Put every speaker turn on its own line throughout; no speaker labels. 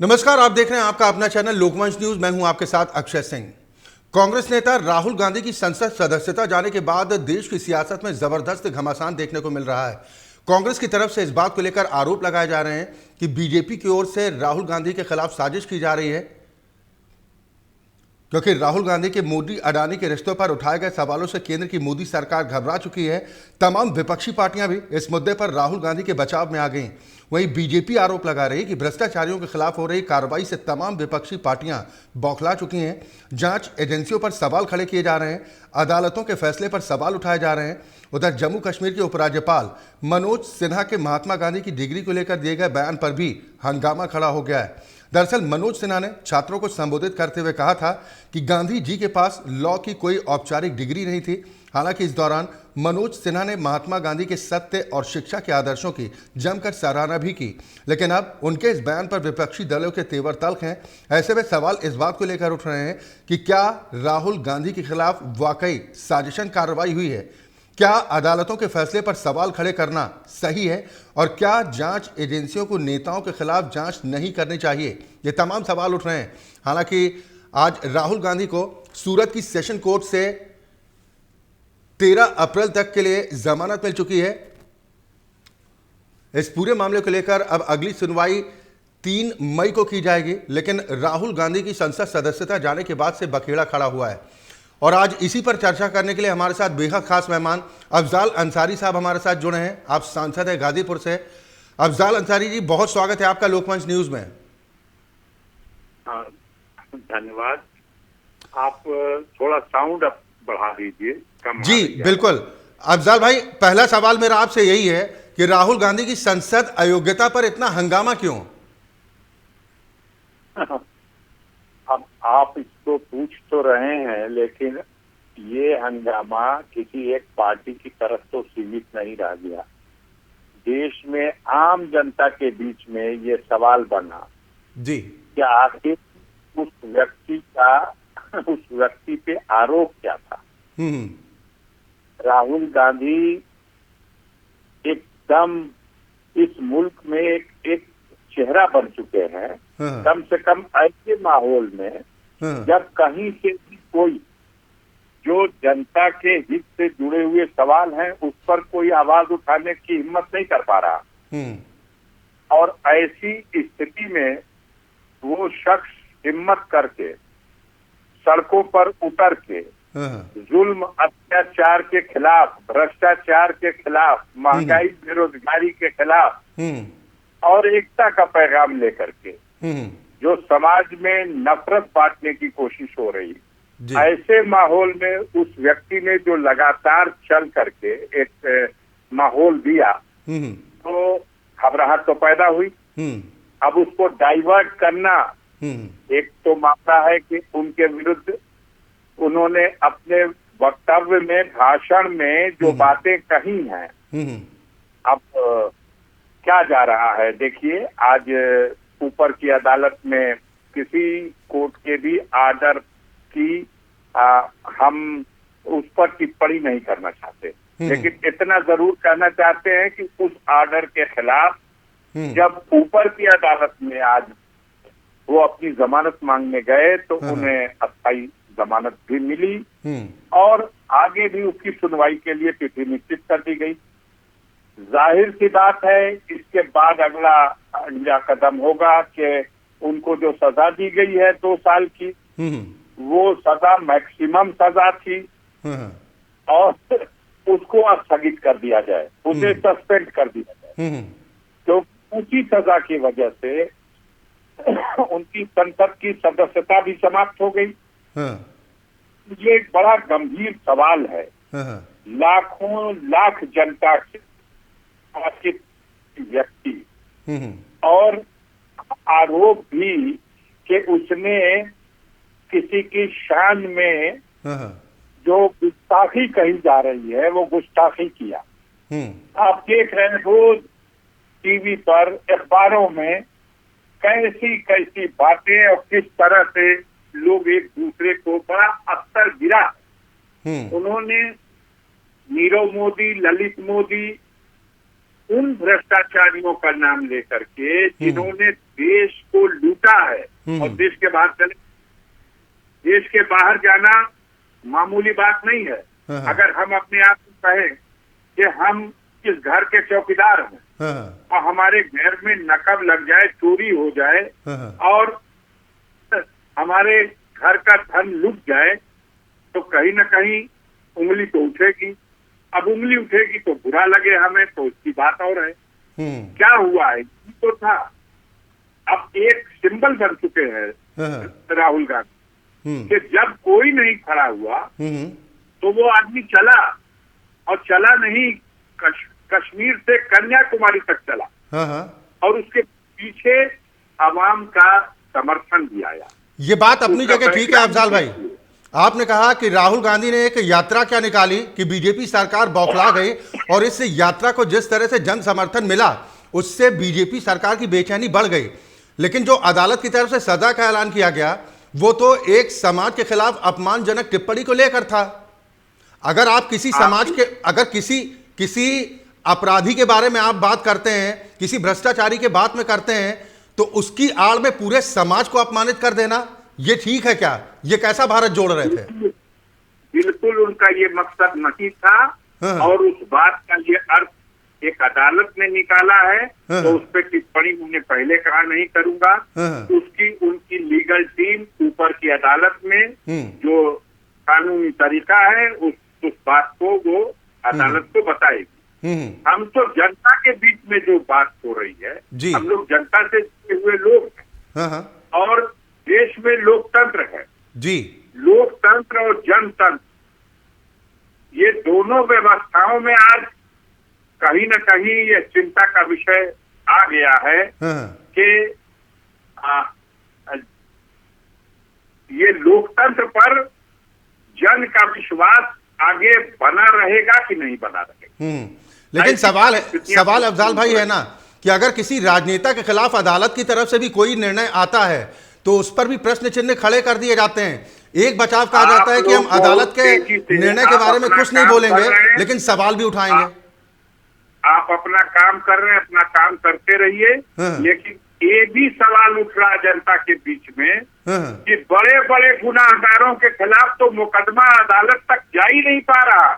नमस्कार, आप देख रहे हैं आपका अपना चैनल लोकमंच न्यूज। मैं हूं आपके साथ अक्षय सिंह। कांग्रेस नेता राहुल गांधी की संसद सदस्यता जाने के बाद देश की सियासत में जबरदस्त घमासान देखने को मिल रहा है। कांग्रेस की तरफ से इस बात को लेकर आरोप लगाए जा रहे हैं कि बीजेपी की ओर से राहुल गांधी के खिलाफ साजिश की जा रही है, क्योंकि राहुल गांधी के मोदी अडानी के रिश्तों पर उठाए गए सवालों से केंद्र की मोदी सरकार घबरा चुकी है। तमाम विपक्षी पार्टियां भी इस मुद्दे पर राहुल गांधी के बचाव में आ गईं। वहीं बीजेपी आरोप लगा रही है कि भ्रष्टाचारियों के खिलाफ हो रही कार्रवाई से तमाम विपक्षी पार्टियां बौखला चुकी हैं। जांच एजेंसियों पर सवाल खड़े किए जा रहे हैं, अदालतों के फैसले पर सवाल उठाए जा रहे हैं। उधर जम्मू कश्मीर के उपराज्यपाल मनोज सिन्हा के महात्मा गांधी की डिग्री को लेकर दिए गए बयान पर भी हंगामा खड़ा हो गया है। दरअसल मनोज सिन्हा ने छात्रों को संबोधित करते हुए कहा था कि गांधी जी के पास लॉ की कोई औपचारिक डिग्री नहीं थी। हालांकि इस दौरान मनोज सिन्हा ने महात्मा गांधी के सत्य और शिक्षा के आदर्शों की जमकर सराहना भी की, लेकिन अब उनके इस बयान पर विपक्षी दलों के तेवर तल्ख हैं। ऐसे में सवाल इस बात को लेकर उठ रहे हैं कि क्या राहुल गांधी के खिलाफ वाकई साजिशन कार्रवाई हुई है, क्या अदालतों के फैसले पर सवाल खड़े करना सही है, और क्या जांच एजेंसियों को नेताओं के खिलाफ जांच नहीं करनी चाहिए। ये तमाम सवाल उठ रहे हैं। हालांकि आज राहुल गांधी को सूरत की सेशन कोर्ट से 13 अप्रैल तक के लिए जमानत मिल चुकी है। इस पूरे मामले को लेकर अब अगली सुनवाई 3 मई को की जाएगी, लेकिन राहुल गांधी की संसद सदस्यता जाने के बाद से बखेड़ा खड़ा हुआ है। और आज इसी पर चर्चा करने के लिए हमारे साथ बेहद खास मेहमान अफजाल अंसारी साहब हमारे साथ जुड़े हैं। आप सांसद हैं गाजीपुर से। अफजाल अंसारी जी, बहुत स्वागत है आपका लोकमंच न्यूज में।
धन्यवाद। आप थोड़ा साउंड अप बढ़ा दीजिए, कम
जी बिल्कुल। अफजाल भाई, पहला सवाल मेरा आपसे यही है कि राहुल गांधी की संसद अयोग्यता पर इतना हंगामा क्यों?
अब आप इसको पूछ तो रहे हैं, लेकिन ये हंगामा किसी एक पार्टी की तरफ तो सीमित नहीं रह गया। देश में आम जनता के बीच में ये सवाल बना
जी
कि आखिर उस व्यक्ति पे आरोप क्या था। राहुल गांधी एकदम इस मुल्क में एक चेहरा बन चुके हैं। कम से कम ऐसे माहौल में जब कहीं से भी कोई जो जनता के हित से जुड़े हुए सवाल हैं उस पर कोई आवाज उठाने की हिम्मत नहीं कर पा रहा, और ऐसी स्थिति में वो शख्स हिम्मत करके सड़कों पर उतर के जुल्म अत्याचार के खिलाफ, भ्रष्टाचार के खिलाफ, महंगाई बेरोजगारी के खिलाफ और एकता का पैगाम लेकर के जो समाज में नफरत बांटने की कोशिश हो रही, ऐसे माहौल में उस व्यक्ति ने जो लगातार चल करके एक माहौल दिया, तो घबराहट तो पैदा हुई। अब उसको डाइवर्ट करना, एक तो मामला है कि उनके विरुद्ध उन्होंने अपने वक्तव्य में, भाषण में जो बातें कही हैं, अब क्या जा रहा है देखिए। आज ऊपर की अदालत में किसी कोर्ट के भी आर्डर की हम उस पर टिप्पणी नहीं करना चाहते, लेकिन इतना जरूर कहना चाहते हैं कि उस आर्डर के खिलाफ जब ऊपर की अदालत में आज वो अपनी जमानत मांगने गए तो उन्हें अस्थायी जमानत भी मिली और आगे भी उसकी सुनवाई के लिए तिथि निश्चित कर दी गई। जाहिर सी बात है, इसके बाद अगला कदम होगा कि उनको जो सजा दी गई है 2 साल की, वो सजा मैक्सिमम सजा थी और उसको स्थगित कर दिया जाए, उसे सस्पेंड कर दिया जाए। तो उसी सजा की वजह से उनकी संसद की सदस्यता भी समाप्त हो गई। ये एक बड़ा गंभीर सवाल है। लाखों लाख जनता के व्यक्ति और आरोप भी कि उसने किसी की शान में जो गुस्ताखी कही जा रही है वो गुस्ताखी किया। आप देख रहे हैं रोज टीवी पर, अखबारों में कैसी कैसी बातें और किस तरह से लोग एक दूसरे को बड़ा अस्तर गिरा। उन्होंने नीरव मोदी, ललित मोदी, उन भ्रष्टाचारियों का नाम लेकर के जिन्होंने देश को लूटा है और देश के बाहर चले, देश के बाहर जाना मामूली बात नहीं है। अगर हम अपने आप को कहें कि हम इस घर के चौकीदार हैं और हमारे घर में नकब लग जाए, चोरी हो जाए और हमारे घर का धन लूट जाए, तो कहीं न कहीं उंगली तो उठेगी। अब उंगली उठेगी तो बुरा लगे हमें, तो उसकी बात और है। क्या हुआ है तो था, अब एक सिंबल बन चुके हैं राहुल गांधी कि जब कोई नहीं खड़ा हुआ तो वो आदमी चला, और चला नहीं, कश्मीर से कन्याकुमारी तक चला और उसके पीछे आवाम का समर्थन भी आया।
ये बात अपनी जगह ठीक है अफजाल भाई। आपने कहा कि राहुल गांधी ने एक यात्रा क्या निकाली कि बीजेपी सरकार बौखला गई, और इस यात्रा को जिस तरह से जन समर्थन मिला उससे बीजेपी सरकार की बेचैनी बढ़ गई। लेकिन जो अदालत की तरफ से सजा का ऐलान किया गया वो तो एक समाज के खिलाफ अपमानजनक टिप्पणी को लेकर था। अगर आप किसी समाज के, अगर किसी अपराधी के बारे में आप बात करते हैं, किसी भ्रष्टाचारी के बात में करते हैं, तो उसकी आड़ में पूरे समाज को अपमानित कर देना ये ठीक है क्या? ये कैसा भारत जोड़ रहे थे?
बिल्कुल उनका ये मकसद नहीं था। और उस बात का ये अर्थ एक अदालत ने निकाला है, तो उस पर टिप्पणी मैंने पहले कहा नहीं करूंगा। उसकी उनकी लीगल टीम ऊपर की अदालत में जो कानूनी तरीका है उस बात को वो अदालत को बताएगी। हम तो जनता के बीच में जो बात हो रही है, हम लोग जनता से जुड़े हुए लोग हैं और देश में लोकतंत्र है जी। लोकतंत्र और जनतंत्र, ये दोनों व्यवस्थाओं में आज कहीं न कहीं ये चिंता का विषय आ गया है कि ये लोकतंत्र पर जन का विश्वास आगे बना रहेगा कि नहीं बना रहेगा।
लेकिन सवाल अफजाल भाई है ना कि अगर किसी राजनेता के खिलाफ अदालत की तरफ से भी कोई निर्णय आता है तो उस पर भी प्रश्न चिन्ह खड़े कर दिए जाते हैं। एक बचाव कहा जाता है कि हम अदालत के निर्णय के बारे में कुछ नहीं बोलेंगे, लेकिन सवाल भी उठाएंगे।
आप अपना काम कर रहे हैं, अपना काम करते रहिए, लेकिन ये भी सवाल उठ रहा है जनता के बीच में कि बड़े बड़े गुनाहगारों के खिलाफ तो मुकदमा अदालत तक जा ही नहीं पा रहा,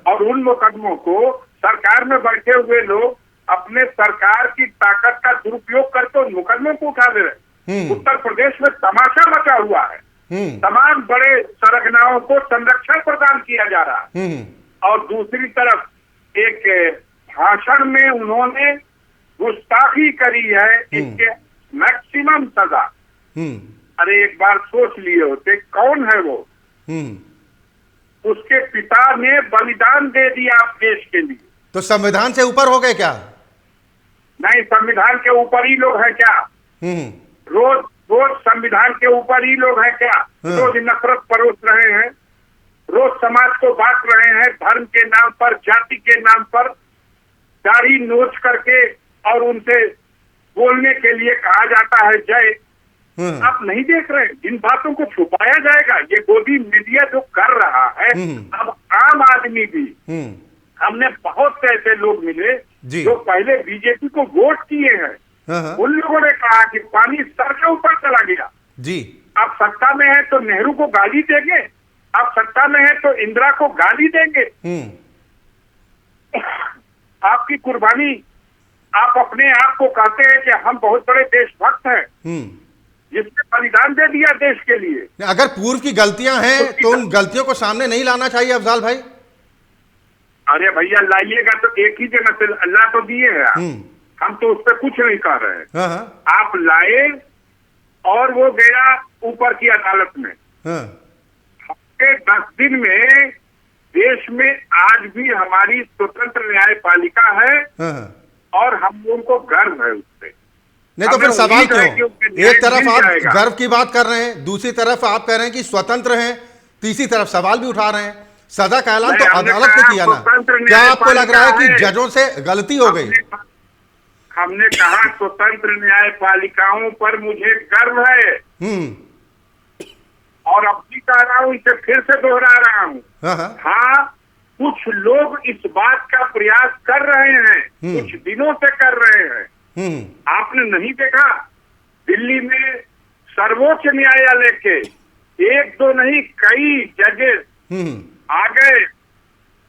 और उन मुकदमों को सरकार में बैठे हुए लोग अपने सरकार की ताकत का दुरुपयोग करके उन मुकदमों को उठा ले रहे। उत्तर प्रदेश में तमाशा मचा हुआ है, तमाम बड़े सरगनाओं को संरक्षण प्रदान किया जा रहा है, और दूसरी तरफ एक भाषण में उन्होंने गुस्ताखी करी है, इसके मैक्सिमम सजा। अरे एक बार सोच लिए होते, कौन है वो? उसके पिता ने बलिदान दे दिया देश के लिए,
तो संविधान से ऊपर हो गए क्या?
नहीं, संविधान के ऊपर ही लोग हैं क्या? रोज संविधान के ऊपर ही लोग हैं क्या? रोज नफरत परोस रहे हैं, रोज समाज को बांट रहे हैं, धर्म के नाम पर, जाति के नाम पर दाढ़ी नोच करके, और उनसे बोलने के लिए कहा जाता है जय। आप नहीं देख रहे जिन बातों को छुपाया जाएगा, ये गोदी मीडिया जो कर रहा है। अब आम आदमी भी, हमने बहुत से ऐसे लोग मिले जो पहले बीजेपी को वोट किए हैं, उन लोगों ने कहा कि पानी सर के ऊपर चला गया जी। आप सत्ता में है तो नेहरू को गाली देंगे, आप सत्ता में है तो इंदिरा को गाली देंगे। आपकी कुर्बानी, आप अपने आप को कहते हैं कि हम बहुत बड़े देशभक्त हैं, जिसने बलिदान दे दिया देश के लिए।
अगर पूर्व की गलतियां हैं तो उन गलतियों को सामने नहीं लाना चाहिए अफजाल भाई?
अरे भैया लाइएगा तो एक ही जगह से अल्लाह तो दिए है, हम तो उस पर कुछ नहीं कर रहे हैं। आप लाए और वो गया ऊपर की अदालत में। हफ्ते 10 दिन में देश में आज भी हमारी स्वतंत्र न्यायपालिका है और हम लोगों को गर्व है उससे।
नहीं तो फिर सवाल क्यों? एक तरफ आप गर्व की बात कर रहे हैं, दूसरी तरफ आप कह रहे हैं कि स्वतंत्र हैं, तीसरी तरफ सवाल भी उठा रहे हैं। सजा का ऐलान तो अदालत ने किया ना, क्या आपको लग रहा है कि जजों से गलती हो गई?
हमने कहा स्वतंत्र न्यायपालिकाओं पर मुझे गर्व है, और अब भी कह रहा हूँ, इसे फिर से दोहरा रहा हूँ। हाँ, कुछ लोग इस बात का प्रयास कर रहे हैं, कुछ दिनों से कर रहे हैं। आपने नहीं देखा दिल्ली में सर्वोच्च न्यायालय के एक दो नहीं कई जजेस आ गए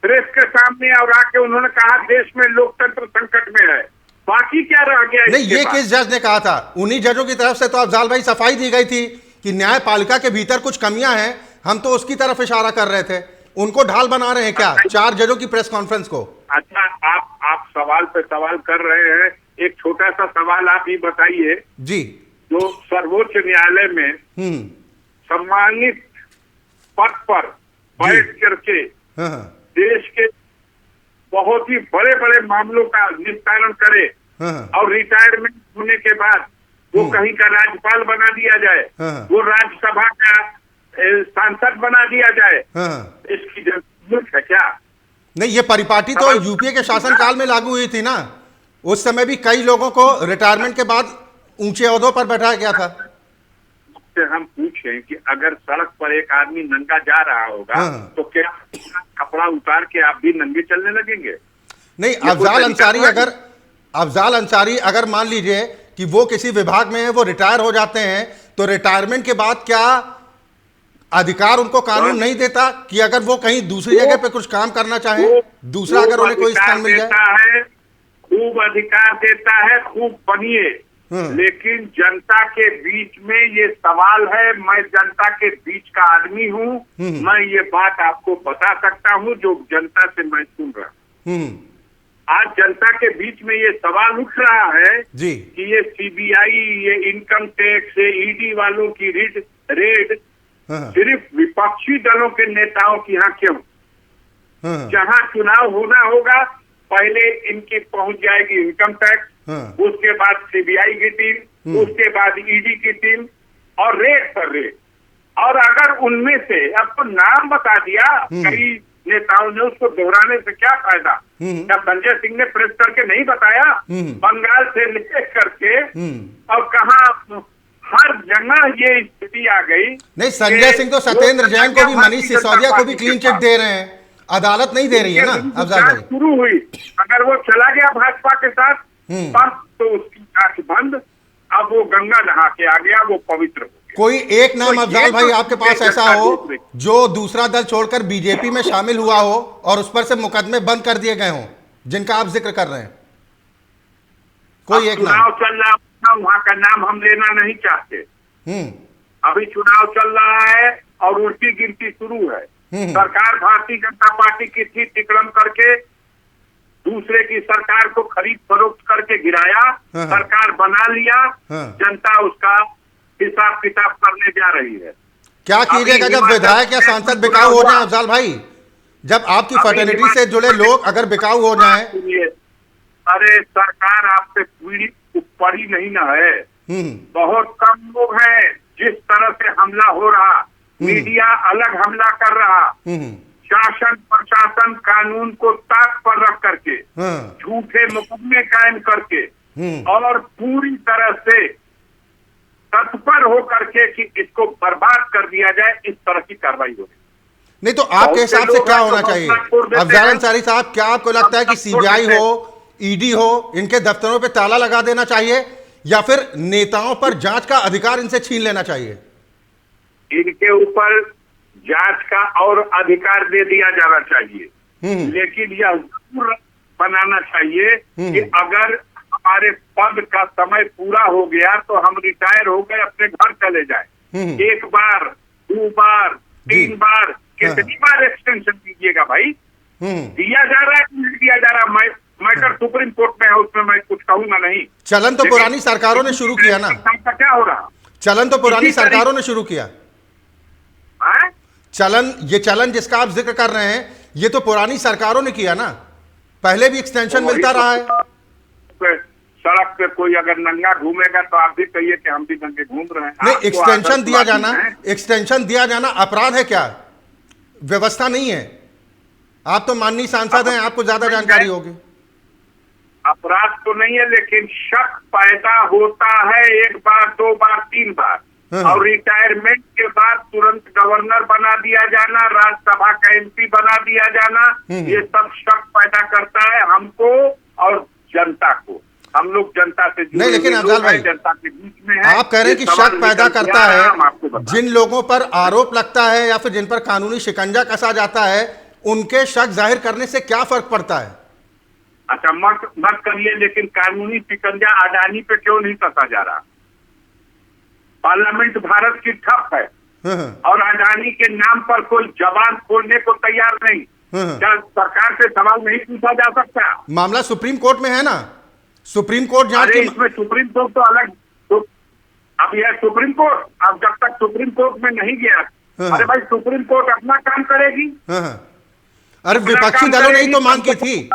प्रेस के सामने और आके उन्होंने कहा देश में लोकतंत्र संकट में है। बाकी क्या रह गया?
नहीं, ये किस जज ने कहा था? उन्हीं जजों की तरफ से तो अफजाल भाई सफाई दी गई थी कि न्यायपालिका के भीतर कुछ कमियां हैं, हम तो उसकी तरफ इशारा कर रहे थे। उनको ढाल बना रहे हैं क्या 4 जजों की प्रेस कॉन्फ्रेंस को?
अच्छा, आप सवाल पे सवाल कर रहे हैं। एक छोटा सा सवाल आप ही बताइए
जी।
जो सर्वोच्च न्यायालय में सम्मानित पद पर बैठ करके देश के बहुत ही बड़े बड़े मामलों का निस्तारण करे और रिटायरमेंट होने के बाद वो कहीं का राज्यपाल बना दिया जाए, वो राज्यसभा का सांसद बना दिया जाए, इसकी जरूरत है क्या?
नहीं, ये परिपाटी तो यूपीए के शासनकाल में लागू हुई थी ना। उस समय भी कई लोगों को रिटायरमेंट के बाद ऊंचे ओहदों पर बैठाया गया था।
हम पूछें कि अगर सड़क पर एक आदमी नंगा जा रहा होगा तो क्या कपड़ा उतार के आप भी नंगे चलने लगेंगे?
नहीं, अफजाल अंसारी अगर मान लीजिए कि वो किसी विभाग में है, वो रिटायर हो जाते हैं, तो रिटायरमेंट के बाद क्या अधिकार उनको कानून नहीं देता कि अगर वो कहीं दूसरी जगह पे कुछ काम करना चाहे, दूसरा अगर उन्हें कोई स्थान मिल जाए?
खूब अधिकार देता है, खूब बनिए, लेकिन जनता के बीच में ये सवाल है। मैं जनता के बीच का आदमी हूँ, मैं ये बात आपको बता सकता हूँ जो जनता से मैं सुन रहा हूँ। आज जनता के बीच में ये सवाल उठ रहा है
जी
कि ये सीबीआई, ये इनकम टैक्स, ये ईडी वालों की रेड सिर्फ विपक्षी दलों के नेताओं की यहाँ क्यों? जहाँ चुनाव होना होगा पहले इनकी पहुंच जाएगी इनकम टैक्स, उसके बाद सीबीआई की टीम, उसके बाद ईडी की टीम और रेड पर रेड। और अगर उनमें से अब तो नाम बता दिया कई नेताओं ने, उसको दोहराने से क्या फायदा? क्या संजय सिंह ने प्रेस करके नहीं बताया? बंगाल से लेकर करके और कहा हर जगह ये स्थिति आ गई।
नहीं, संजय सिंह तो सत्येंद्र जैन को भी, मनीष सिसोदिया को भी क्लीन चिट दे रहे हैं, अदालत नहीं दे रही है ना अफजाल भाई।
शुरू हुई, अगर वो चला गया भाजपा के साथ तब तो उसकी आंख बंद। अब वो गंगा नहा के आ गया, वो पवित्र हो गया।
कोई एक नाम अफजाल भाई आपके पास ऐसा हो जो दूसरा दल छोड़कर बीजेपी में शामिल हुआ हो और उस पर से मुकदमे बंद कर दिए गए हों, जिनका आप जिक्र कर रहे हैं? कोई एक
चुनाव चल रहा, वहां का नाम हम लेना नहीं चाहते। अभी चुनाव चल रहा है और उल्टी गिनती शुरू है। सरकार भारतीय जनता पार्टी की थी, तिकड़म करके दूसरे की सरकार को खरीद फरोख्त करके गिराया, सरकार बना लिया, जनता उसका हिसाब किताब करने जा रही है।
क्या कीजिएगा जब विधायक या सांसद बिकाऊ हो जाए अफजाल भाई? जब आपकी फर्टिलिटी से जुड़े लोग अगर बिकाऊ हो जाएं?
अरे सरकार आपसे पीड़ित ऊपर ही नहीं ना है, बहुत कम लोग हैं। जिस तरह से हमला हो रहा, मीडिया अलग हमला कर रहा, शासन प्रशासन कानून को ताक पर रख करके झूठे मुकदमे कायम करके और पूरी तरह से तत्पर हो करके कि इसको बर्बाद कर दिया जाए, इस तरह की कार्रवाई हो रही।
नहीं तो आपके हिसाब से क्या होना चाहिए अफजाल अंसारी साहब? क्या आपको लगता है कि सीबीआई हो, ईडी हो, इनके दफ्तरों पे ताला लगा देना चाहिए या फिर नेताओं पर जांच का अधिकार इनसे छीन लेना चाहिए?
इनके ऊपर जांच का और अधिकार दे दिया जाना चाहिए, लेकिन यह जरूर बनाना चाहिए कि अगर हमारे पद का समय पूरा हो गया तो हम रिटायर हो गए, अपने घर चले जाए। एक बार, 2 बार, 3 बार, कितनी बार एक्सटेंशन दीजिएगा भाई? दिया जा रहा है कि नहीं दिया जा रहा? मैटर सुप्रीम कोर्ट में है, उसमें मैं कुछ कहूंगा नहीं।
चलन तो पुरानी सरकारों ने शुरू किया ना।
क्या हो रहा?
चलन तो पुरानी सरकारों ने शुरू किया। ये चलन जिसका आप जिक्र कर रहे हैं, ये तो पुरानी सरकारों ने किया ना, पहले भी एक्सटेंशन मिलता रहा है।
सड़क पे कोई अगर नंगा घूमेगा तो आप भी कहिए कि हम भी नंगे घूम रहे हैं।
नहीं, एक्सटेंशन दिया जाना अपराध है क्या? व्यवस्था नहीं है? आप तो माननीय सांसद हैं, आपको ज्यादा जानकारी होगी।
अपराध तो नहीं है, लेकिन शक पैदा होता है 1 बार, 2 बार, 3 बार, और रिटायरमेंट के बाद तुरंत गवर्नर बना दिया जाना, राज्यसभा का एमपी बना दिया जाना, ये सब शक पैदा करता है हमको और जनता को। हम लोग जनता से जुड़े
नहीं, लेकिन
हुए
अफजल
लोग हैं,
भाई,
जनता के बीच में है।
आप कह रहे हैं
ये
कि
सवाल
शक पैदा
निकल के
करता
आ रहा हम आपको
है,
बता
जिन लोगों पर आरोप लगता है या फिर जिन पर कानूनी शिकंजा कसा जाता है, उनके शक जाहिर करने से क्या फर्क पड़ता है?
अच्छा, मत करिए, लेकिन कानूनी शिकंजा अडानी पे क्यों नहीं कसा जा रहा? पार्लियामेंट भारत की ठप है और अडानी के नाम पर कोई जबान खोलने को तैयार नहीं। क्या सरकार से सवाल नहीं पूछा जा सकता?
मामला सुप्रीम कोर्ट में है ना, सुप्रीम कोर्ट जांच
अरे
की।
इसमें सुप्रीम कोर्ट तो अलग, तो अब यह सुप्रीम कोर्ट, अब जब तक सुप्रीम कोर्ट में नहीं गया, अरे भाई सुप्रीम कोर्ट अपना काम करेगी।
अरे विपक्षी दलों ने ही तो मांग की थी,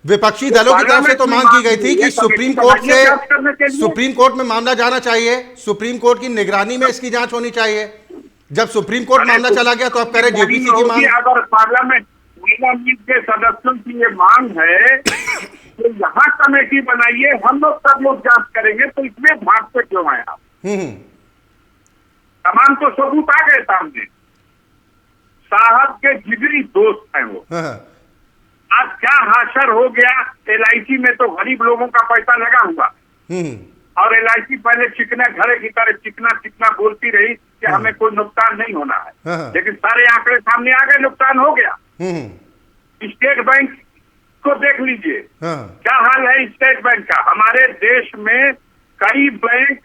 विपक्षी दलों की तरफ से तो मांग की गई थी कि सुप्रीम कोर्ट में मामला जाना चाहिए, सुप्रीम कोर्ट की निगरानी में इसकी जांच होनी चाहिए। जब सुप्रीम कोर्ट मामला चला गया तो अब कह रहे जेपीसी की मांग।
अगर पार्लियामेंट के सदस्यों की ये मांग है तो यहाँ कमेटी बनाइए, हम लोग सब लोग जांच करेंगे, तो इसमें भागते क्यों आए आप? तमाम तो सबूत आ गए सामने। साहब के जिगरी दोस्त हैं वो। आज क्या हाशर हो गया, LIC में तो गरीब लोगों का पैसा लगा हुआ और LIC पहले चिकना घरे की तरह चिकना चिकना बोलती रही कि हमें कोई नुकसान नहीं होना है, लेकिन सारे आंकड़े सामने आ गए, नुकसान हो गया। स्टेट बैंक को देख लीजिए, क्या हाल है स्टेट बैंक का। हमारे देश में कई बैंक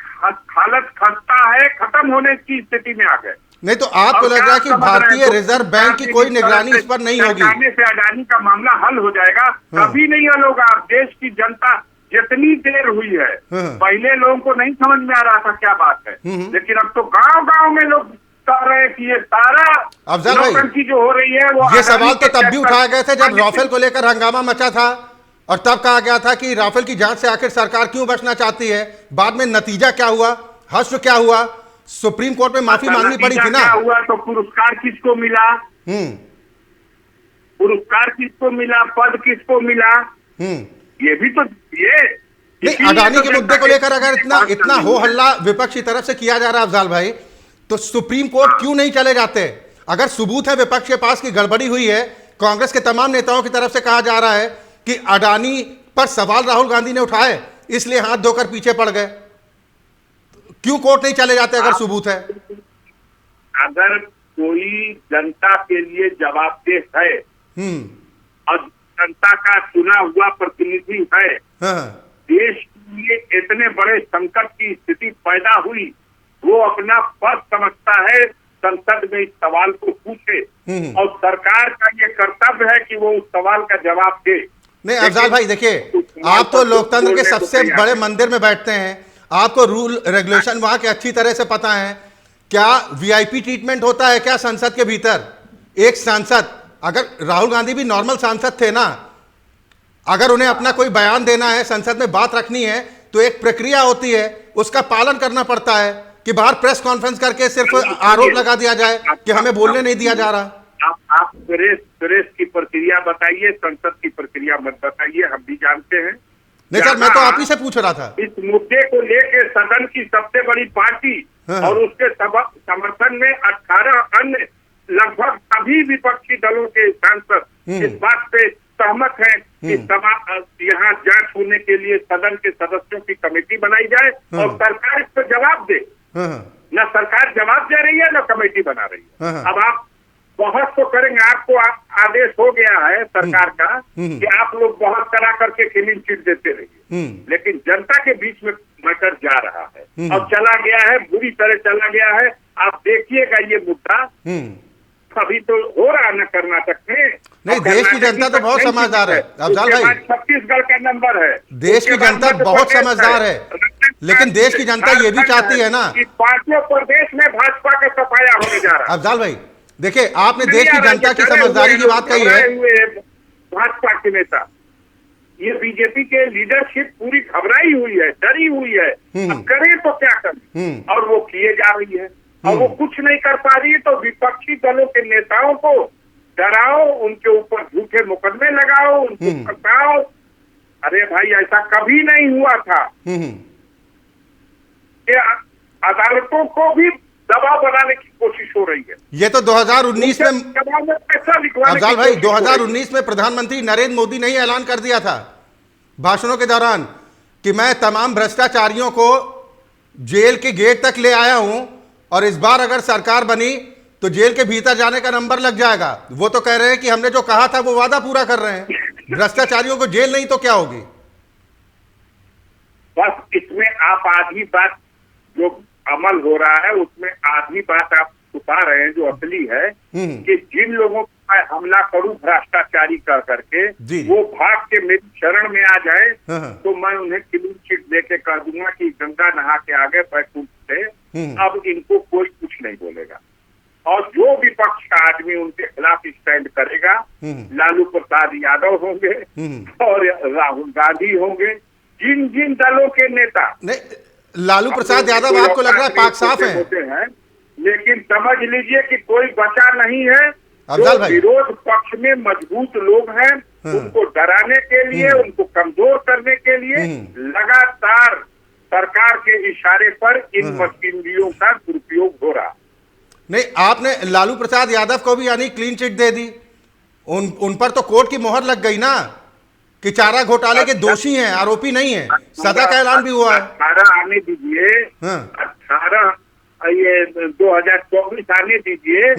हालत खस्ता है, खत्म होने की स्थिति में आ गए।
नहीं तो आपको लग रहा है कि भारतीय रिजर्व बैंक की कोई निगरानी इस पर नहीं होगी?
से अडानी का मामला हल हो जाएगा? कभी नहीं हल होगा। देश की जनता जितनी देर हुई है, पहले लोगों को नहीं समझ में आ रहा था क्या बात है, लेकिन अब तो गांव गांव में लोग कह रहे हैं कि ये सारा
अफजल भाई,
नौटंकी जो हो रही है वो
ये सवाल तो तब भी उठाए गए थे जब राफेल को लेकर हंगामा मचा था और तब कहा गया था कि राफेल की जांच से आखिर सरकार क्यों बचना चाहती है। बाद में नतीजा क्या हुआ, हश्र क्या हुआ, सुप्रीम कोर्ट में माफी मांगनी पड़ी थी ना।
क्या हुआ तो पुरस्कार किसको मिला, पुरस्कार किसको मिला, पद किसको मिला, ये भी तो
नहीं। अडानी के मुद्दे को लेकर अगर इतना हो हल्ला विपक्ष की तरफ से किया जा रहा है अफजल भाई, तो सुप्रीम कोर्ट क्यों नहीं चले जाते? अगर सबूत है विपक्ष के पास कि गड़बड़ी हुई है, कांग्रेस के तमाम नेताओं की तरफ से कहा जा रहा है कि अडानी पर सवाल राहुल गांधी ने उठाए इसलिए हाथ धोकर पीछे पड़ गए, क्यों कोर्ट नहीं चले जाते अगर सबूत है?
अगर कोई जनता के लिए जवाबदेह है और जनता का चुना हुआ प्रतिनिधि है, देश के लिए इतने बड़े संकट की स्थिति पैदा हुई, वो अपना पद समझता है संसद में इस सवाल को पूछे और सरकार का ये कर्तव्य है कि वो उस सवाल का जवाब दे।
नहीं अफजल भाई देखिए, आप तो लोकतंत्र के सबसे बड़े मंदिर में बैठते हैं, आपको रूल रेगुलेशन वहां के अच्छी तरह से पता है। क्या VIP ट्रीटमेंट होता है क्या संसद के भीतर? एक सांसद, अगर राहुल गांधी भी नॉर्मल सांसद थे ना, अगर उन्हें अपना कोई बयान देना है, संसद में बात रखनी है, तो एक प्रक्रिया होती है, उसका पालन करना पड़ता है कि बाहर प्रेस कॉन्फ्रेंस करके सिर्फ आरोप लगा दिया जाए कि हमें बोलने नहीं दिया जा रहा।
आप प्रेस की प्रक्रिया बताइए, संसद की प्रक्रिया मत बताइए, हम भी जानते हैं।
नहीं सर, मैं तो आप ही से पूछ रहा था।
इस मुद्दे को लेकर सदन की सबसे बड़ी पार्टी और उसके समर्थन में 18 अन्य लगभग सभी विपक्षी दलों के सांसद इस बात पे सहमत हैं कि यहाँ जांच होने के लिए सदन के सदस्यों की कमेटी बनाई जाए और सरकार इस पर जवाब दे। न सरकार जवाब दे रही है न कमेटी बना रही है। अब आप बहस तो करेंगे, आपको आदेश हो गया है सरकार का कि आप लोग बहस करा करके क्लीन चिट देते रहिए, लेकिन जनता के बीच में मैटर जा रहा है और चला गया है, बुरी तरह चला गया है। आप देखिएगा ये मुद्दा अभी तो हो रहा है न कर्नाटक में।
नहीं, देश की जनता तो बहुत समझदार है अफजल भाई,
छत्तीसगढ़ का नंबर है।
देश की जनता बहुत समझदार है, लेकिन देश की जनता ये भी चाहती है ना
कि 5 प्रदेश में भाजपा का सफाया होने जा रहा है।
अफजल भाई देखिए, आपने देश की जनता की समझदारी की बात कही है।
भाजपा के नेता, ये बीजेपी के लीडरशिप पूरी घबराई हुई है, डरी हुई है, अब करें तो क्या करें, और वो किए जा रही है और वो कुछ नहीं कर पा रही है। तो विपक्षी दलों के नेताओं को डराओ, उनके ऊपर झूठे मुकदमे लगाओ, उनको फंसाओ। अरे भाई ऐसा कभी नहीं हुआ था कि अदालतों को भी दबाव बनाने की कोशिश हो रही है।
ये तो 2019 में अफजल भाई 2019 में प्रधानमंत्री नरेंद्र मोदी ने ही ऐलान कर दिया था भाषणों के दौरान कि मैं तमाम भ्रष्टाचारियों को जेल के गेट तक ले आया हूं और इस बार अगर सरकार बनी तो जेल के भीतर जाने का नंबर लग जाएगा। वो तो कह रहे हैं कि हमने जो कहा था वो वादा पूरा कर रहे हैं, भ्रष्टाचारियों को जेल नहीं तो क्या होगी।
बस इसमें आप आधी बात जो अमल हो रहा है उसमें आधी बात आप छुपा रहे हैं जो असली है कि जिन लोगों पर हमला करूं भ्रष्टाचारी कर करके वो भाग के मेरी शरण में आ जाए तो मैं उन्हें क्लीन चिट देके कह दूंगा कि गंगा नहा के आगे बैकुंठ से अब इनको कोई कुछ नहीं बोलेगा। और जो विपक्ष का आदमी उनके खिलाफ स्टैंड करेगा, लालू प्रसाद यादव होंगे और राहुल गांधी होंगे, जिन जिन दलों के नेता
लालू प्रसाद यादव आपको लग रहा है पाक साफ
हैं, लेकिन समझ लीजिए कि कोई बचा नहीं है।
अफजल भाई,
विरोध पक्ष में मजबूत लोग हैं, उनको डराने के लिए, उनको कमजोर करने के लिए लगातार सरकार के इशारे पर इन मशीनरियों का दुरुपयोग हो रहा।
नहीं, आपने लालू प्रसाद यादव को भी यानी क्लीन चिट दे दी, उन पर तो कोर्ट की मोहर लग गई ना कि चारा घोटाले के दोषी हैं, आरोपी नहीं है, सजा का ऐलान भी हुआ है।
18 आने दीजिए, 18 ये 2024 आने दीजिए,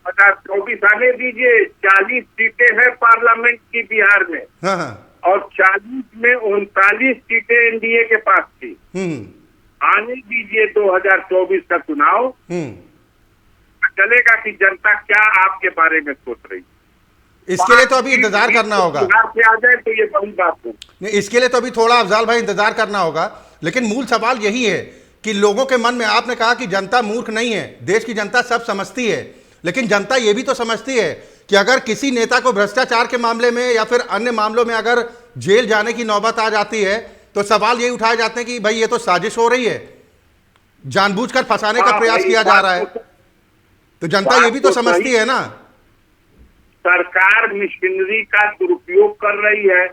2024 आने दीजिए। 40 सीटें हैं पार्लियामेंट की बिहार में और 40 में 39 सीटें एनडीए के पास थी। आने दीजिए 2024 का चुनाव, चलेगा कि जनता क्या आपके बारे में सोच रही।
इसके लिए तो अभी इंतजार करना होगा।
आ जाए तो ये बड़ी बात हो।
इसके लिए तो अभी थोड़ा अफजाल भाई इंतजार करना होगा, लेकिन मूल सवाल यही है कि लोगों के मन में, आपने कहा कि जनता मूर्ख नहीं है, देश की जनता सब समझती है, लेकिन जनता ये भी तो समझती है कि अगर किसी नेता को भ्रष्टाचार के मामले में या फिर अन्य मामलों में अगर जेल जाने की नौबत आ जाती है तो सवाल ये उठाए जाते हैं कि भाई ये तो साजिश हो रही है, जानबूझकर फंसाने का प्रयास किया जा रहा है। तो जनता ये भी तो समझती है ना।
सरकार मशीनरी का दुरुपयोग कर रही है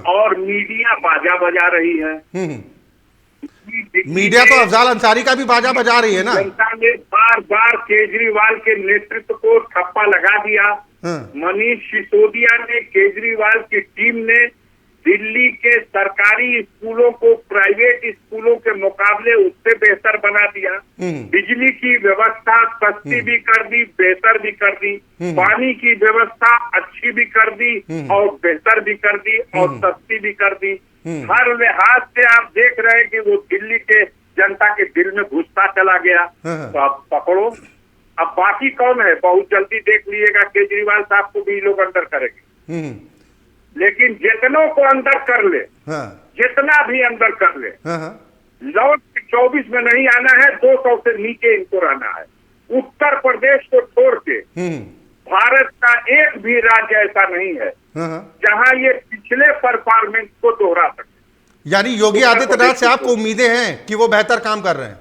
और मीडिया बाजा बजा रही है।
मीडिया तो अफजाल अंसारी का भी बाजा बजा रही है ना।
जनता ने बार बार केजरीवाल के नेतृत्व को ठप्पा लगा दिया। मनीष सिसोदिया ने, केजरीवाल की टीम ने दिल्ली के सरकारी स्कूलों को प्राइवेट स्कूलों के मुकाबले उससे बेहतर बना दिया। बिजली की व्यवस्था सस्ती भी कर दी, बेहतर भी कर दी। पानी की व्यवस्था अच्छी भी कर दी और बेहतर भी कर दी और सस्ती भी कर दी। हर लिहाज से आप देख रहे हैं कि वो दिल्ली के जनता के दिल में घुसता चला गया। तो आप पकड़ो, अब बाकी कौन है, बहुत जल्दी देख लीजिएगा केजरीवाल साहब को भी लोग अंदर करेंगे। लेकिन जितनों को अंदर कर ले, जितना भी अंदर कर ले, लौट 24 में नहीं आना है, 200 से नीचे इनको रहना है। उत्तर प्रदेश को छोड़ के भारत का एक भी राज्य ऐसा नहीं है जहां ये पिछले परफॉर्मेंस को दोहरा सके।
यानी योगी आदित्यनाथ से आपको उम्मीदें हैं कि वो बेहतर काम कर रहे हैं?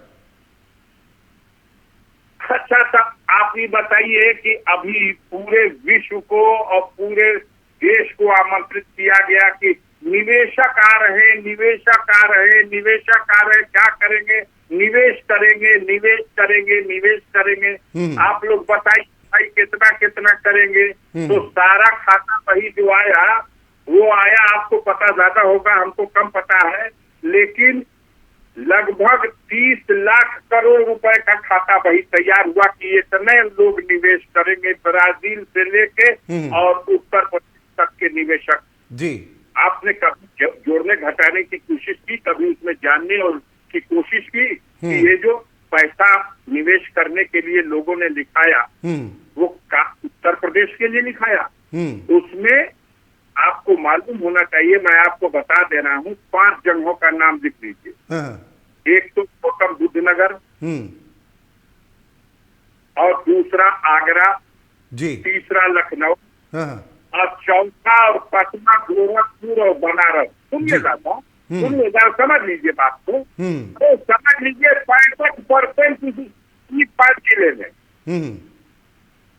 अच्छा साहब, आप ये बताइए कि अभी पूरे विश्व को और पूरे देश को आमंत्रित किया गया कि निवेशक आ रहे हैं, निवेशक आ रहे हैं, निवेशक आ रहे हैं, क्या करेंगे? निवेश करेंगे, निवेश करेंगे, निवेश करेंगे। आप लोग बताइए भाई कितना कितना करेंगे? तो सारा खाता वही जो आया वो आया, आपको पता ज्यादा होगा, हमको कम पता है, लेकिन लगभग 30 लाख करोड़ रुपए का खाता वही तैयार हुआ कि इतने लोग निवेश करेंगे, ब्राजील से लेके और उत्तर प्रदेश तक के निवेशक।
जी,
आपने कभी जोड़ने घटाने की कोशिश की, कभी उसमें जानने और की कोशिश की कि ये जो पैसा निवेश करने के लिए लोगों ने लिखाया वो उत्तर प्रदेश के लिए लिखाया? उसमें आपको मालूम होना चाहिए, मैं आपको बता दे रहा हूँ, 5 जगहों का नाम लिख लीजिए। एक तो गौतम बुद्ध नगर, और दूसरा आगरा, तीसरा लखनऊ, और चौथा और पांचवा गोरखपुर और बनारस। सुनिएगा था, सुनिएगा, समझ लीजिए बात को। तो समझ लीजिए 65% इस 5 जिले में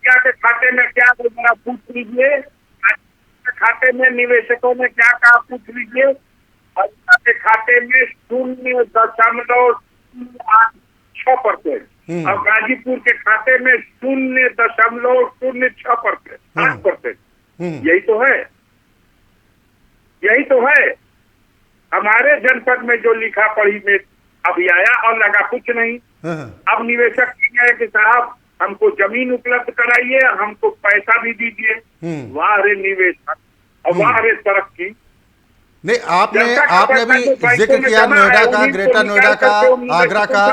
क्या के खाते में क्या जरा पूछ लीजिए, खाते में निवेशकों ने क्या कहा पूछ लीजिए। और के खाते में 0.06% और गाजीपुर के खाते में 0.06%, 8%। यही तो है, यही तो है। हमारे जनपद में जो लिखा पढ़ी में अभी आया और लगा कुछ नहीं। अब निवेशक कह कि साहब हमको जमीन उपलब्ध कराइए, हमको पैसा भी दीजिए। वाह रे निवेशक और वाह रे तरक्की।
नहीं, आपने भी जिक्र किया नोएडा का, ग्रेटर नोएडा का, आगरा का,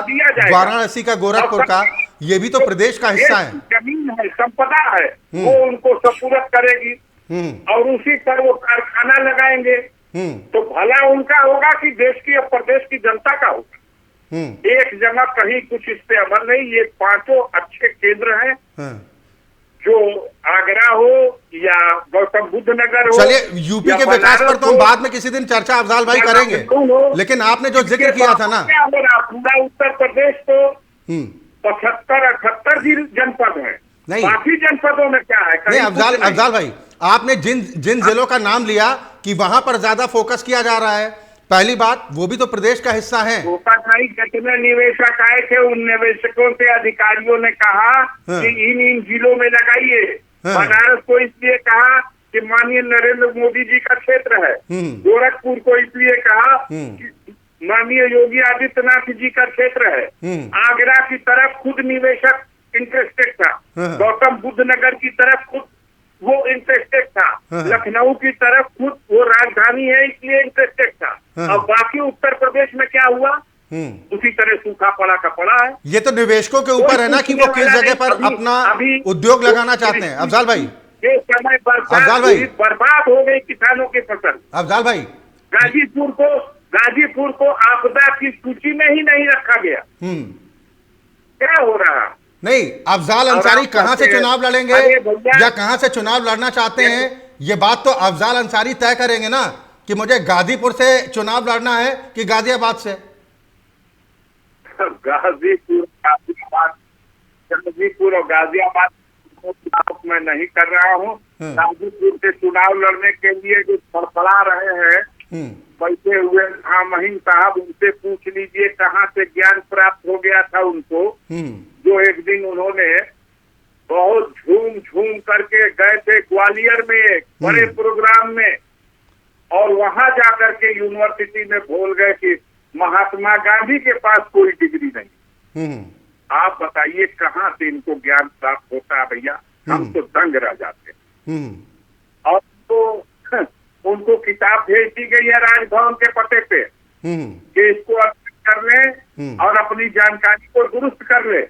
वाराणसी का, गोरखपुर का, ये भी तो प्रदेश का हिस्सा है।
जमीन है, संपदा है, वो उनको सपूरत करेगी और उसी पर वो कारखाना लगाएंगे तो भला उनका होगा कि देश की और प्रदेश की जनता का होगा। एक जगह कहीं कुछ इस पे अमल नहीं। ये 5 अच्छे केंद्र हैं, जो आगरा हो या गौतम बुद्ध नगर हो।
चलिए, यूपी के विकास पर तो हम बाद में किसी दिन चर्चा अफजाल भाई करेंगे, लेकिन आपने जो जिक्र किया था ना,
पूरा उत्तर प्रदेश तो 75-78 जनपद है, बाकी जनपदों में क्या है?
नहीं अफजाल भाई, आपने जिन जिलों का नाम लिया कि वहां पर ज्यादा फोकस किया जा रहा है, पहली बात वो भी तो प्रदेश का हिस्सा है।
फोकस नहीं, जितने निवेशक आए थे उन निवेशकों से अधिकारियों ने कहा कि इन जिलों में लगाइए। बनारस को इसलिए कहा कि माननीय नरेंद्र मोदी जी का क्षेत्र है। गोरखपुर को इसलिए कहा कि माननीय योगी आदित्यनाथ जी का क्षेत्र है। आगरा की तरफ खुद निवेशक इंटरेस्टेड था, गौतम बुद्ध नगर की तरफ खुद वो इंटरेस्टेड था, लखनऊ की तरफ खुद वो राजधानी है इसलिए इंटरेस्टेड था। और बाकी उत्तर प्रदेश में क्या हुआ? उसी तरह सूखा पड़ा का पड़ा है।
ये तो निवेशकों के ऊपर है ना कि वो किस जगह पर अपना उद्योग लगाना चाहते हैं। अफजाल भाई,
ये समय बर्बाद हो गई किसानों की फसल।
अफजाल भाई,
गाजीपुर को आपदा की सूची में ही नहीं रखा गया। क्या हो रहा?
नहीं, अफजाल अंसारी कहां से चुनाव लड़ेंगे या कहां से चुनाव लड़ना चाहते हैं, ये बात तो अफजाल अंसारी तय करेंगे ना कि मुझे गाजीपुर से चुनाव लड़ना है कि गाजियाबाद से।
गाजीपुर और गाजियाबाद मैं नहीं कर रहा हूँ। गाजीपुर से चुनाव लड़ने के लिए जो फड़फड़ा रहे हैं बैठे हुए महिम साहब, उनसे पूछ लीजिए कहाँ से ज्ञान प्राप्त हो गया था उनको, जो एक दिन उन्होंने बहुत झूम करके गए थे ग्वालियर में एक बड़े प्रोग्राम में, और वहां जाकर के यूनिवर्सिटी में बोल गए कि महात्मा गांधी के पास कोई डिग्री नहीं। आप बताइए कहाँ से इनको ज्ञान प्राप्त होता है भैया? हम तो दंग रह जाते हैं। और तो उनको किताब भेज दी गई है राजभवन के पते पे कि इसको कर ले और अपनी जानकारी को दुरुस्त कर ले।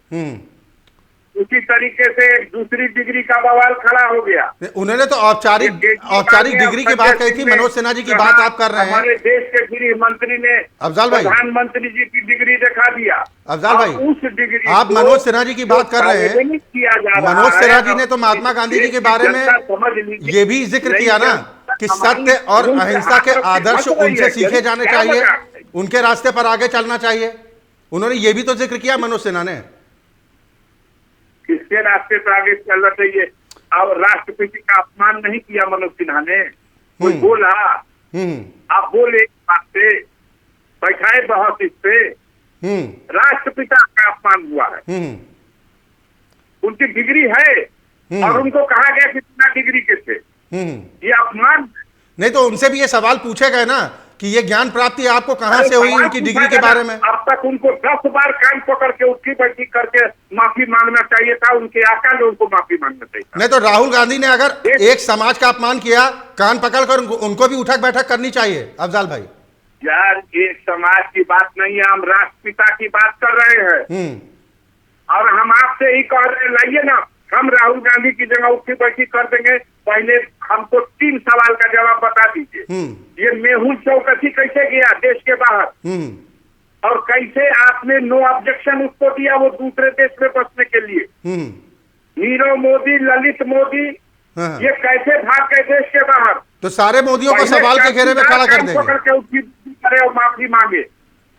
उसी तरीके से दूसरी डिग्री का बवाल खड़ा हो गया।
उन्होंने तो औपचारिक डिग्री की बात कही थी। मनोज सिन्हा जी की बात आप कर रहे हैं।
हमारे देश के गृह मंत्री ने
अफजाल भाई,
प्रधानमंत्री जी की डिग्री दिखा दिया।
अफजाल भाई,
उस डिग्री
आप मनोज सिन्हा जी की बात कर रहे हैं। मनोज सिन्हा जी ने तो महात्मा गांधी जी के बारे में ये भी जिक्र किया ना कि सत्य और अहिंसा के आदर्श उनसे सीखे जाने चाहिए, उनके रास्ते पर आगे चलना चाहिए। उन्होंने ये भी तो जिक्र किया मनोज सिन्हा ने।
किसके रास्ते पर आगे चलना चाहिए? और राष्ट्रपति का अपमान नहीं किया मनोज सिन्हा ने? कोई बोला? आप बोले बात पे, बैठाए बहस इस पे। राष्ट्रपिता का अपमान हुआ है। उनकी डिग्री है और उनको कहा गया कि बिना डिग्री के थे, ये अपमान
नहीं। तो उनसे भी ये सवाल पूछे गए ना कि ये ज्ञान प्राप्ति आपको कहां से हुई, उनकी डिग्री के बारे में।
अब तक उनको 10 बार कान पकड़ के उठी बैठी करके माफी मांगना चाहिए था। उनके आका ने उनको माफी मांगना चाहिए।
नहीं तो राहुल गांधी ने अगर एक समाज का अपमान किया, कान पकड़कर उनको भी उठक बैठक करनी चाहिए। अफजाल भाई,
यार एक समाज की बात नहीं है, हम राष्ट्रपिता की बात कर रहे हैं। और हम आपसे ही कह रहे हैं, लाइए ना, हम राहुल गांधी की जगह उठी बैठी कर देंगे। पहले हमको 3 सवाल का जवाब बता दीजिए। ये मेहुल चौकसी कैसे गया देश के बाहर, और कैसे आपने नो ऑब्जेक्शन उसको दिया वो दूसरे देश में बसने के लिए? नीरव मोदी, ललित मोदी, ये कैसे भाग गए देश के बाहर?
तो सारे मोदियों को सवाल के घेरे में खड़ा कर देंगे।
पकड़ के उठी करे और माफी मांगे।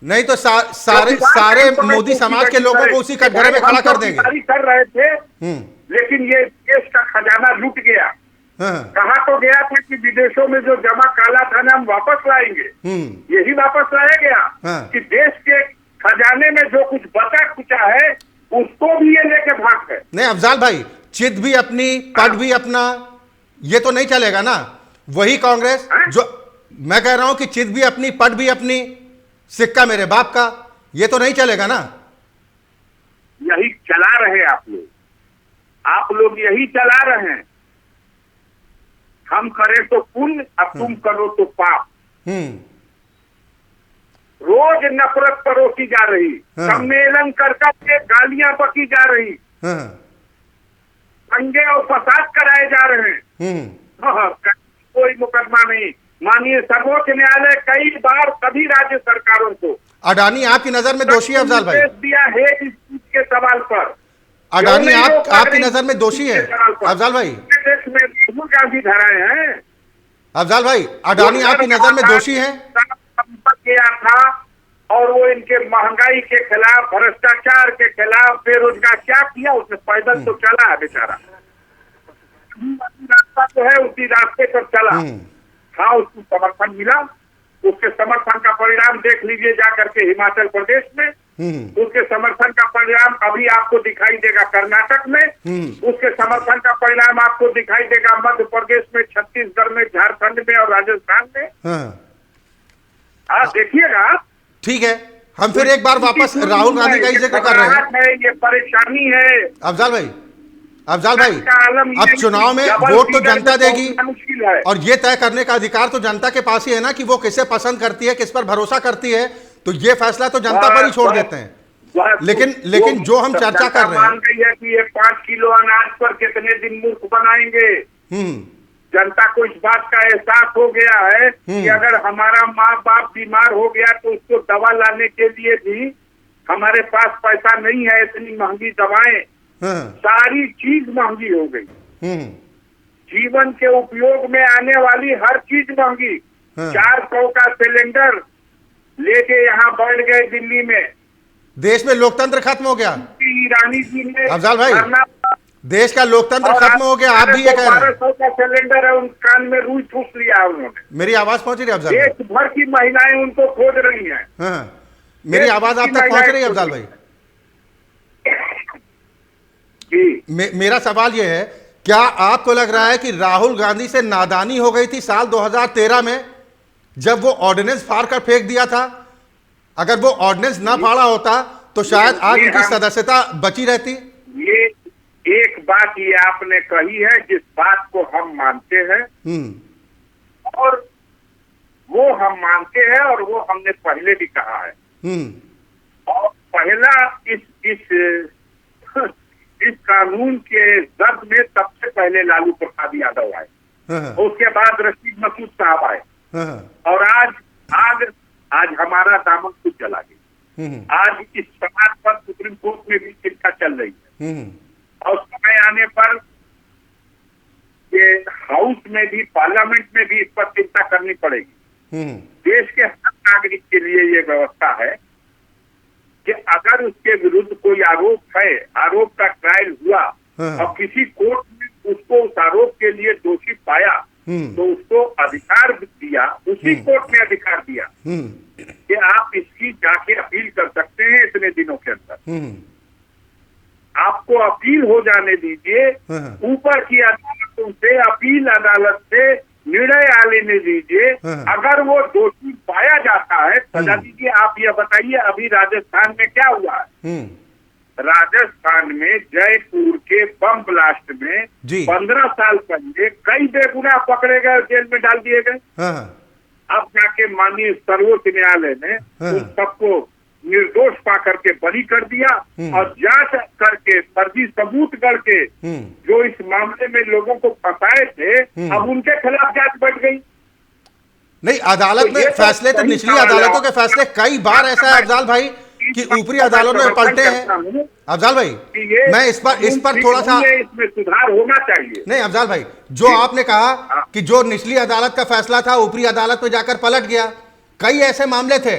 नहीं तो सारे मोदी समाज के लोगों को उसी कटघरे में खड़ा कर देंगे।
कर रहे थे, लेकिन ये देश का खजाना लूट गया। कहा तो गया था कि विदेशों में जो जमा काला धन हम वापस लाएंगे, यही वापस लाया गया कि देश के खजाने में जो कुछ बचा कुचा है उसको भी ये लेके भाग गए।
नहीं अफजाल भाई, चित भी अपनी, पद भी अपना, ये तो नहीं चलेगा ना। वही कांग्रेस जो मैं कह रहा हूं कि चित भी अपनी, पट भी अपनी, सिक्का मेरे बाप का, ये तो नहीं चलेगा ना।
यही चला रहे आप लोग यही चला रहे हैं। हम करें तो पुण्य, अब तुम करो तो पाप। रोज नफरत परोसी जा रही, सम्मेलन कर करके गालियां बकी जा रही, दंगे और फसाद कराए जा रहे हैं। कोई मुकदमा नहीं। माननीय सर्वोच्च न्यायालय कई बार सभी राज्य सरकारों को
अडानी आपकी नजर में दोषी है अफजाल भाई?
दिया है इस चीज के सवाल पर।
अडानी आपकी नजर में दोषी है अफजाल भाई?
देश में राहुल गांधी धराए हैं।
अफजाल भाई, अडानी आपकी नजर में दोषी है?
किया था और वो इनके महंगाई के खिलाफ, भ्रष्टाचार के खिलाफ, बेरोजगार, क्या किया उसने? पैदल तो चला है बेचारा, रास्ता जो है उसी रास्ते पर चला। हाँ, उसको समर्थन मिला। उसके समर्थन का परिणाम देख लीजिए जाकर के हिमाचल प्रदेश में। उसके समर्थन का परिणाम अभी आपको दिखाई देगा कर्नाटक में। उसके समर्थन का परिणाम आपको दिखाई देगा मध्य प्रदेश में, छत्तीसगढ़ में, झारखंड में और राजस्थान में। देखिएगा।
ठीक है, हम फिर एक बार वापस राहुल गांधी का ही जिक्र कर रहे हैं।
ये परेशानी है
अफजाल भाई, अब चुनाव में वोट तो जनता देगी और ये तय करने का अधिकार तो जनता के पास ही है ना कि वो किसे पसंद करती है, किस पर भरोसा करती है। तो ये फैसला तो जनता पर ही छोड़ देते हैं। लेकिन जो हम चर्चा कर रहे हैं,
मान गई है कि ये 5 किलो अनाज पर कितने दिन मूर्ख बनाएंगे। जनता को इस बात का एहसास हो गया है कि अगर हमारा माँ बाप बीमार हो गया तो उसको दवा लाने के लिए भी हमारे पास पैसा नहीं है। इतनी महंगी दवाएं, सारी चीज महंगी हो गई। जीवन के उपयोग में आने वाली हर चीज महंगी। 400 का सिलेंडर लेके यहाँ बैठ गए दिल्ली में।
देश में लोकतंत्र खत्म हो गया।
ईरानी जी ने,
अफजाल भाई, देश का लोकतंत्र खत्म हो गया, आप भी ये कह रहे हैं।
1200 का सिलेंडर है, उन कान में रूई ठूस लिया उन्होंने।
मेरी आवाज पहुंच रही है अफजाल?
देश भर की महिलाएं उनको खोज रही हैं।
मेरी आवाज आप तक पहुंच रही है अफजाल भाई? मेरा सवाल यह है, क्या आपको लग रहा है कि राहुल गांधी से नादानी हो गई थी साल 2013 में जब वो ऑर्डिनेंस फाड़ कर फेंक दिया था? अगर वो ऑर्डिनेंस ना फाड़ा होता तो शायद आज उनकी सदस्यता बची रहती।
ये एक बात ये आपने कही है जिस बात को हम मानते हैं और वो हम मानते हैं और वो हमने पहले भी कहा है। और पहला इस कानून के जद में सबसे पहले लालू प्रसाद यादव आए, उसके बाद रशीद मसूद साहब आए और आज हमारा दामन खुद जला गया। आज इस समाज पर सुप्रीम कोर्ट में भी चिंता चल रही है और समय आने पर ये हाउस में भी, पार्लियामेंट में भी इस पर चिंता करनी पड़ेगी। देश के हर नागरिक के लिए ये व्यवस्था है कि अगर उसके विरुद्ध कोई आरोप है, आरोप का ट्रायल हुआ और किसी कोर्ट ने उसको उस आरोप के लिए दोषी पाया तो उसको अधिकार दिया, उसी कोर्ट ने अधिकार दिया कि आप इसकी जाके अपील कर सकते हैं इतने दिनों के अंदर। आपको अपील हो जाने दीजिए, ऊपर की अदालतों से, अपील अदालत से निर्णय आ लेने दीजिए। अगर वो दोषी पाया जाता है सजा दीजिए। आप ये बताइए अभी राजस्थान में क्या हुआ है? राजस्थान में जयपुर के बम ब्लास्ट में 15 साल पहले कई बेगुनाह पकड़े गए, जेल में डाल दिए गए। अब जाके माननीय सर्वोच्च न्यायालय ने उन सबको निर्दोष पा करके बरी कर दिया और जांच करके फर्जी सबूत करके जो इस मामले में लोगों को फंसाए थे अब उनके खिलाफ जांच बढ़ गई।
नहीं, अदालत में फैसले तो निचली अदालतों के फैसले कई बार ऐसा है अफजाल भाई कि ऊपरी अदालतों में पलटे हैं। अफजाल भाई, मैं इस पर थोड़ा सा
इसमें सुधार होना चाहिए।
नहीं अफजाल भाई, जो आपने कहा कि जो निचली अदालत का फैसला था ऊपरी अदालत में जाकर पलट गया, कई ऐसे मामले थे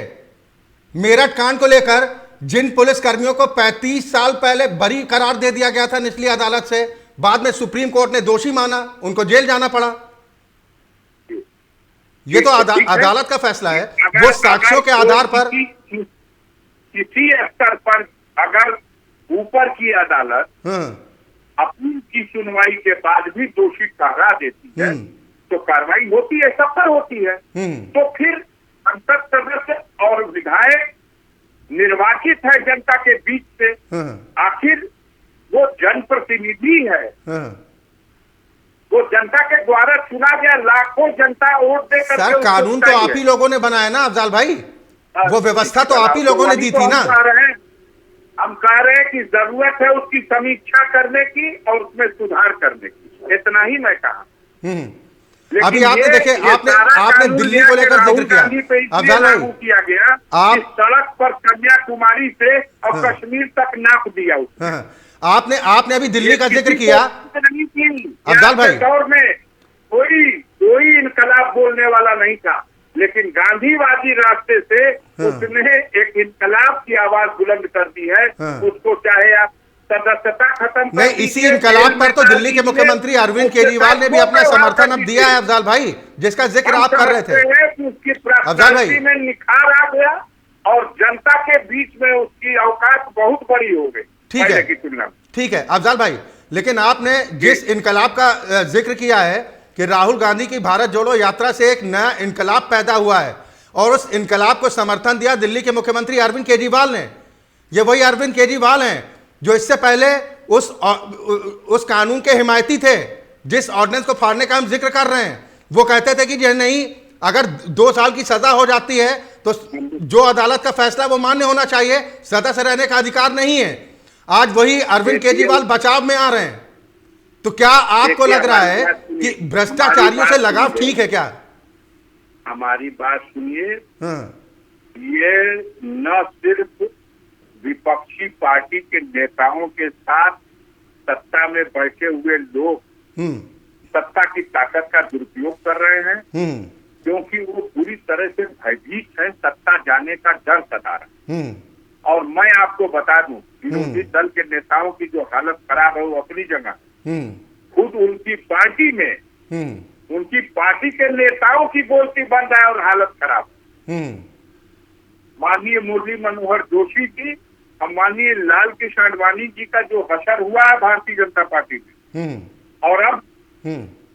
मेरठ कांड को लेकर जिन पुलिस कर्मियों को 35 साल पहले बरी करार दे दिया गया था निचली अदालत से, बाद में सुप्रीम कोर्ट ने दोषी माना, उनको जेल जाना पड़ा। ये तो अदालत का फैसला है, वो साक्ष्यों के आधार पर।
किसी स्तर पर अगर ऊपर की अदालत अपील की सुनवाई के बाद भी दोषी ठहरा देती है तो कार्रवाई होती है, सब पर होती है। तो फिर संसद सदस्य और विधायक निर्वाचित है जनता के बीच से, आखिर वो जनप्रतिनिधि है, वो जनता के द्वारा चुना गया, लाखों जनता वोट देकर।
सर कानून तो आप ही लोगों ने बनाया ना अफजाल भाई, वो व्यवस्था तो आप ही लोगों ने दी थी ना।
हम कह रहे हैं कि जरूरत है उसकी समीक्षा करने की और उसमें सुधार करने की, इतना ही मैं कहा।
अभी आपने देखे, आपने दिल्ली को लेकर जिक्र किया अफजाल भाई,
किया गया आप सड़क पर कन्याकुमारी से और कश्मीर तक नाप दिया उसने।
आपने अभी दिल्ली का जिक्र किया
अफजाल भाई, दौर में कोई इनकलाब बोलने वाला नहीं था, लेकिन गांधीवादी रास्ते से उसने एक इनकलाब की आवाज बुलंद कर दी है। उसको चाहे आप सदस्यता खत्म
नहीं, इसी इनकलाब पर तो दिल्ली के मुख्यमंत्री अरविंद केजरीवाल ने भी अपना समर्थन अब दिया है अफजाल भाई, जिसका जिक्र आप कर रहे थे।
उसकी पर्सनालिटी में निखार आ गया और जनता के बीच में उसकी औकात बहुत बड़ी हो गई पहले की तुलना में। ठीक
है अफजाल भाई, लेकिन आपने जिस इनकलाब का जिक्र किया है कि राहुल गांधी की भारत जोड़ो यात्रा से एक नया इनकलाब पैदा हुआ है और उस इनकलाब को समर्थन दिया दिल्ली के मुख्यमंत्री अरविंद केजरीवाल ने। ये वही अरविंद केजरीवाल हैं जो इससे पहले उस कानून के हिमायती थे जिस ऑर्डिनेंस को फाड़ने का हम जिक्र कर रहे हैं। वो कहते थे कि ये नहीं, अगर 2 साल की सजा हो जाती है तो जो अदालत का फैसला वो मान्य होना चाहिए, सजा से रहने का अधिकार नहीं है। आज वही अरविंद केजरीवाल बचाव में आ रहे हैं। तो क्या आपको लग रहा है कि भ्रष्टाचारियों से लगाव ठीक है क्या?
हमारी बात सुनिए, ये न सिर्फ विपक्षी पार्टी के नेताओं के साथ सत्ता में बैठे हुए लोग सत्ता की ताकत का दुरुपयोग कर रहे हैं, क्योंकि वो पूरी तरह से भयभीत है, सत्ता जाने का डर सता रहा है। और मैं आपको बता दूं, विरोधी दल के नेताओं की जो हालत खराब है वो अपनी जगह, खुद उनकी पार्टी में उनकी पार्टी के नेताओं की बोलती बंद है और हालत खराब। माननीय मुरली मनोहर जोशी की और माननीय लाल कृष्ण आडवाणी जी का जो हशर हुआ है भारतीय जनता पार्टी में, और अब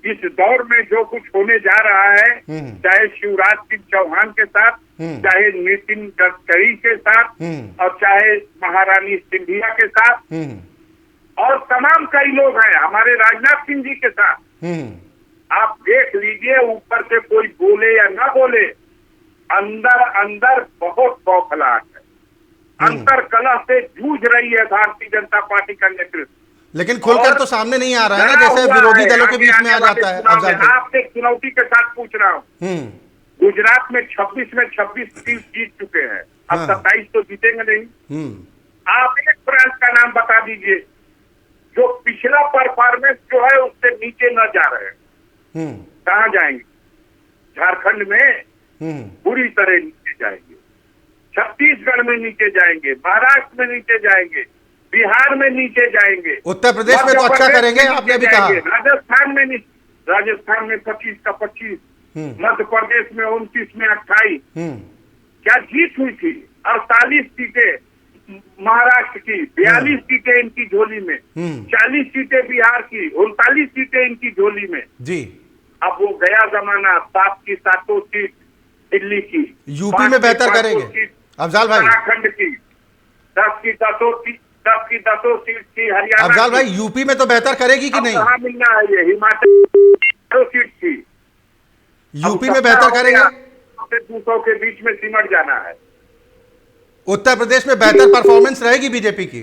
इस दौर में जो कुछ होने जा रहा है, चाहे शिवराज सिंह चौहान के साथ, चाहे नितिन गडकरी के साथ और चाहे महारानी सिंधिया के साथ और तमाम कई लोग हैं, हमारे राजनाथ सिंह जी के साथ, आप देख लीजिए, ऊपर से कोई बोले या ना बोले, अंदर अंदर बहुत बौखलाहट है, अंतर कलह से जूझ रही है भारतीय जनता पार्टी का नेतृत्व।
लेकिन खुलकर तो सामने नहीं आ रहा है ना, जैसे विरोधी दलों के बीच में आ जाता है।
आपसे चुनौती के साथ पूछ रहा हूँ, गुजरात में 26 में 26 सीट जीत चुके हैं, अब 27 तो जीतेंगे नहीं। आप एक ब्रांच का नाम बता दीजिए जो पिछला परफॉर्मेंस जो है उससे नीचे न जा रहे हैं। कहाँ जाएंगे? झारखंड में बुरी तरह नीचे जाएंगे, छत्तीसगढ़ में नीचे जाएंगे, महाराष्ट्र में नीचे जाएंगे, बिहार में नीचे जाएंगे,
उत्तर प्रदेश में तो अच्छा करेंगे, आपने भी कहा।
राजस्थान में 25 का 25, मध्य प्रदेश में 29 में 28। क्या जीत हुई थी? 48 सीटें महाराष्ट्र की, 42 सीटें इनकी झोली में, 40 सीटें बिहार की, 39 सीटें इनकी झोली में जी। अब वो गया जमाना, 7 की 7 सीट दिल्ली की,
यूपी में बेहतर करेंगे अफजाल भाई,
उत्तराखंड की 10 की 10 सीट की, हरियाणा।
अफजाल भाई यूपी में तो बेहतर करेगी कि नहीं?
कहाँ मिलना है? ये हिमाचल सीट थी,
यूपी में बेहतर करेंगे,
200 के बीच में सिमट जाना है।
उत्तर प्रदेश में बेहतर परफॉर्मेंस रहेगी बीजेपी की?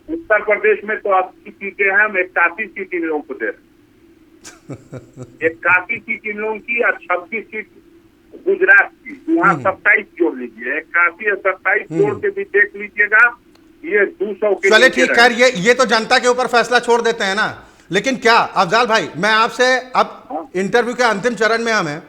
उत्तर प्रदेश में तो 80 सीटें हैं, हम 81 सीट इन लोगों को दे रहे, 81 सीट इन लोगों की और 26 सीट गुजरात की, वहाँ 27 जोड़ लीजिए, 81 और 27 जोड़ के भी देख लीजिएगा, ये 200 के।
चले ठीक है, ये तो जनता के ऊपर फैसला छोड़ देते हैं ना। लेकिन क्या अफजाल भाई, मैं आपसे अब इंटरव्यू के अंतिम चरण में हमें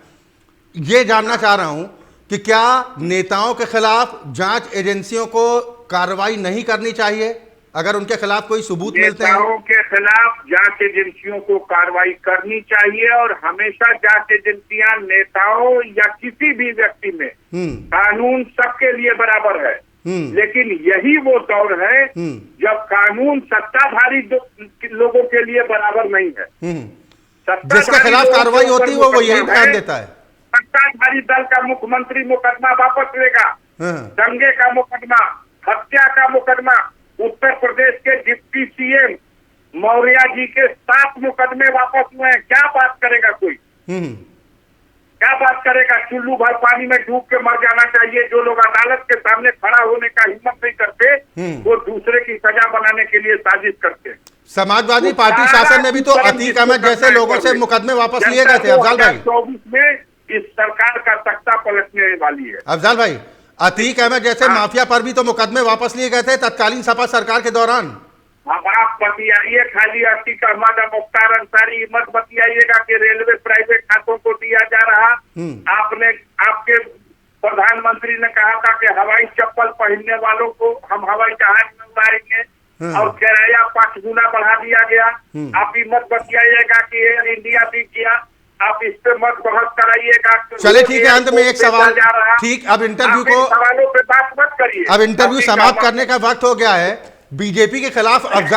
ये जानना चाह रहा हूं कि क्या नेताओं के खिलाफ जांच एजेंसियों को कार्रवाई नहीं करनी चाहिए अगर उनके खिलाफ कोई सबूत मिलते हैं?
नेताओं के खिलाफ जांच एजेंसियों को कार्रवाई करनी चाहिए और हमेशा जांच एजेंसियां नेताओं या किसी भी व्यक्ति में, कानून सबके लिए बराबर है, लेकिन यही वो दौर है जब कानून सत्ताधारी लोगों के लिए बराबर नहीं है।
जिसके खिलाफ कार्रवाई होती है वो यही बयान देता है।
सत्ताधारी दल का मुख्यमंत्री मुकदमा वापस लेगा, दंगे का मुकदमा, हत्या का मुकदमा, उत्तर प्रदेश के डिप्टी सीएम मौर्य जी के 7 मुकदमे वापस हुए हैं। क्या बात करेगा कोई? क्या बात करेगा? चुल्लू भर पानी में डूब के मर जाना चाहिए। जो लोग अदालत के सामने खड़ा होने का हिम्मत नहीं करते वो दूसरे की सजा बनाने के लिए साजिश करते हैं।
समाजवादी पार्टी शासन में भी तो अतीक अहमद जैसे लोगों से मुकदमे वापस लिए गए थे। अफजल भाई,
2024 में इस सरकार का तख्ता पलटने वाली है।
अफजल भाई, अतीक अहमद जैसे माफिया पर भी तो मुकदमे वापस लिए गए थे तत्कालीन सपा सरकार के दौरान।
अब आप बतियाइए खाली अतीक अहमद मुख्तार अंसारी, मत बतियाइएगा कि रेलवे प्राइवेट खातों को दिया जा रहा। आपने, आपके प्रधानमंत्री ने कहा था कि हवाई चप्पल पहनने वालों को हम हवाई जहाज में उड़ाएंगे और किराया 5 गुना बढ़ा दिया गया। आप ही मत बतियाइएगा कि एयर इंडिया भी किया। आप इस पे मत बहस कराइएगा।
चले ठीक है, अंत में एक सवाल। ठीक, अब इंटरव्यू को,
सवालों पे बात मत करिए।
अब इंटरव्यू समाप्त करने का वक्त हो गया है। बीजेपी के खिलाफ अफजल